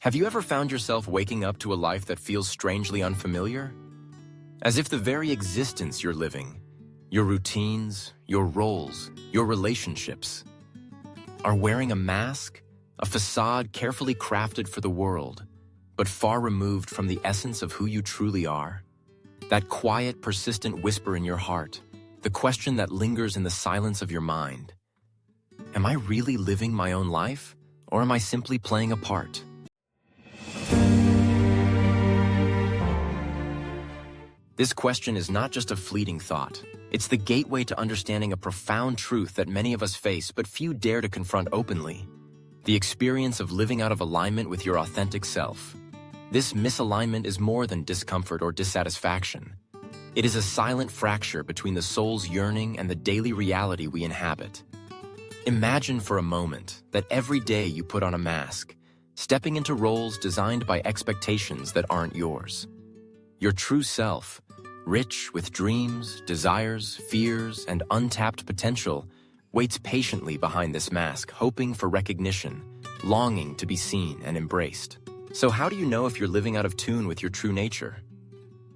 Have you ever found yourself waking up to a life that feels strangely unfamiliar? As if the very existence you're living, your routines, your roles, your relationships, are wearing a mask, a facade carefully crafted for the world, but far removed from the essence of who you truly are? That quiet, persistent whisper in your heart, the question that lingers in the silence of your mind. Am I really living my own life, or am I simply playing a part? This question is not just a fleeting thought. It's the gateway to understanding a profound truth that many of us face but few dare to confront openly. The experience of living out of alignment with your authentic self. This misalignment is more than discomfort or dissatisfaction. It is a silent fracture between the soul's yearning and the daily reality we inhabit. Imagine for a moment that every day you put on a mask, stepping into roles designed by expectations that aren't yours. Your true self, rich with dreams, desires, fears, and untapped potential, waits patiently behind this mask, hoping for recognition, longing to be seen and embraced. So how do you know if you're living out of tune with your true nature?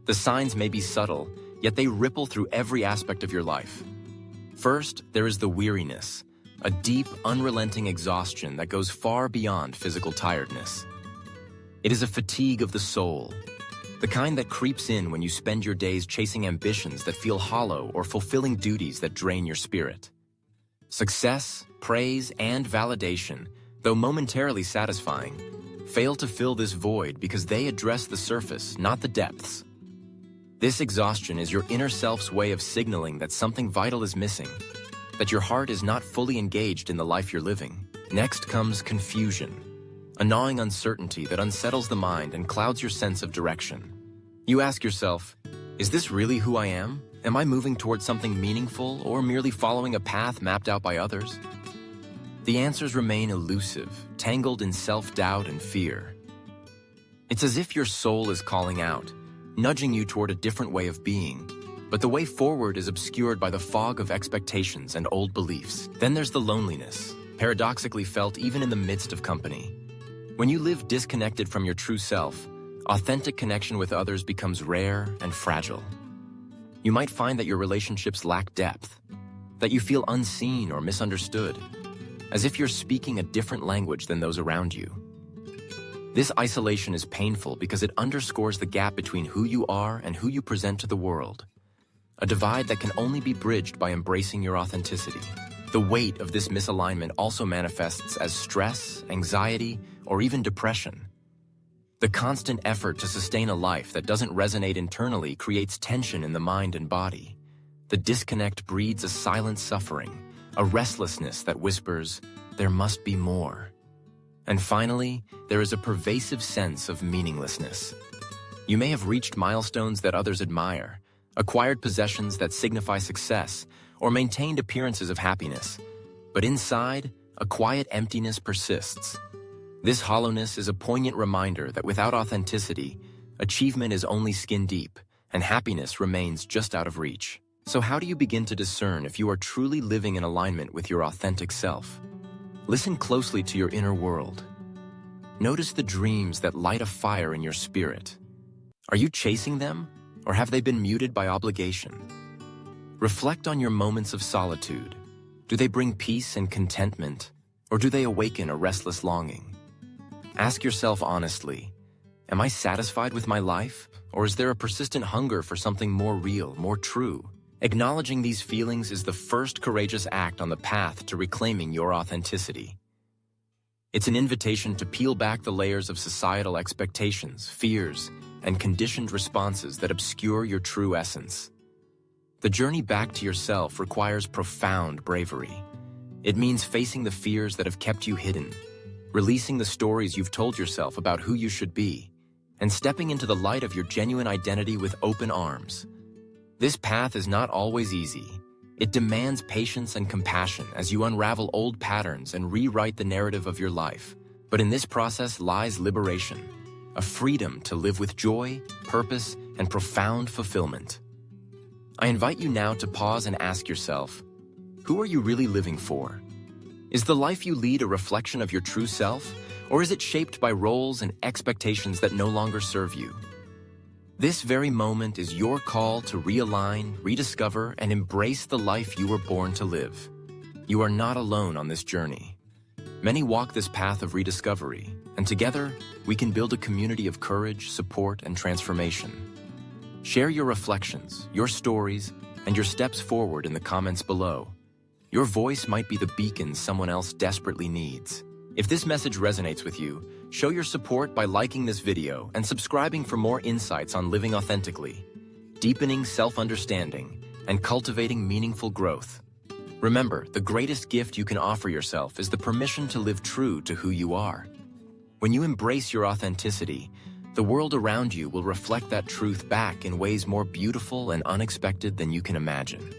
The signs may be subtle, yet they ripple through every aspect of your life. First, there is the weariness, a deep, unrelenting exhaustion that goes far beyond physical tiredness. It is a fatigue of the soul, the kind that creeps in when you spend your days chasing ambitions that feel hollow or fulfilling duties that drain your spirit. Success, praise, and validation, though momentarily satisfying, fail to fill this void because they address the surface, not the depths. This exhaustion is your inner self's way of signaling that something vital is missing, that your heart is not fully engaged in the life you're living. Next comes confusion, a gnawing uncertainty that unsettles the mind and clouds your sense of direction. You ask yourself, is this really who I am? Am I moving towards something meaningful or merely following a path mapped out by others? The answers remain elusive, tangled in self-doubt and fear. It's as if your soul is calling out, nudging you toward a different way of being, but the way forward is obscured by the fog of expectations and old beliefs. Then there's the loneliness, paradoxically felt even in the midst of company. When you live disconnected from your true self, authentic connection with others becomes rare and fragile. You might find that your relationships lack depth, that you feel unseen or misunderstood, as if you're speaking a different language than those around you. This isolation is painful because it underscores the gap between who you are and who you present to the world, a divide that can only be bridged by embracing your authenticity. The weight of this misalignment also manifests as stress, anxiety, or even depression. The constant effort to sustain a life that doesn't resonate internally creates tension in the mind and body. The disconnect breeds a silent suffering, a restlessness that whispers, there must be more. And finally, there is a pervasive sense of meaninglessness. You may have reached milestones that others admire, acquired possessions that signify success, or maintained appearances of happiness. But inside, a quiet emptiness persists. This hollowness is a poignant reminder that without authenticity, achievement is only skin deep, and happiness remains just out of reach. So how do you begin to discern if you are truly living in alignment with your authentic self? Listen closely to your inner world. Notice the dreams that light a fire in your spirit. Are you chasing them, or have they been muted by obligation? Reflect on your moments of solitude. Do they bring peace and contentment, or do they awaken a restless longing? Ask yourself honestly, am I satisfied with my life, or is there a persistent hunger for something more real, more true? Acknowledging these feelings is the first courageous act on the path to reclaiming your authenticity. It's an invitation to peel back the layers of societal expectations, fears, and conditioned responses that obscure your true essence. The journey back to yourself requires profound bravery. It means facing the fears that have kept you hidden, releasing the stories you've told yourself about who you should be, and stepping into the light of your genuine identity with open arms. This path is not always easy. It demands patience and compassion as you unravel old patterns and rewrite the narrative of your life. But in this process lies liberation, a freedom to live with joy, purpose, and profound fulfillment. I invite you now to pause and ask yourself, who are you really living for? Is the life you lead a reflection of your true self, Or is it shaped by roles and expectations that no longer serve you? This very moment is your call to realign, rediscover, and embrace the life you were born to live. You are not alone on this journey. Many walk this path of rediscovery, and together, we can build a community of courage, support, and transformation. Share your reflections, your stories, and your steps forward in the comments below. Your voice might be the beacon someone else desperately needs. If this message resonates with you, show your support by liking this video and subscribing for more insights on living authentically, deepening self-understanding, and cultivating meaningful growth. Remember, the greatest gift you can offer yourself is the permission to live true to who you are. When you embrace your authenticity, the world around you will reflect that truth back in ways more beautiful and unexpected than you can imagine.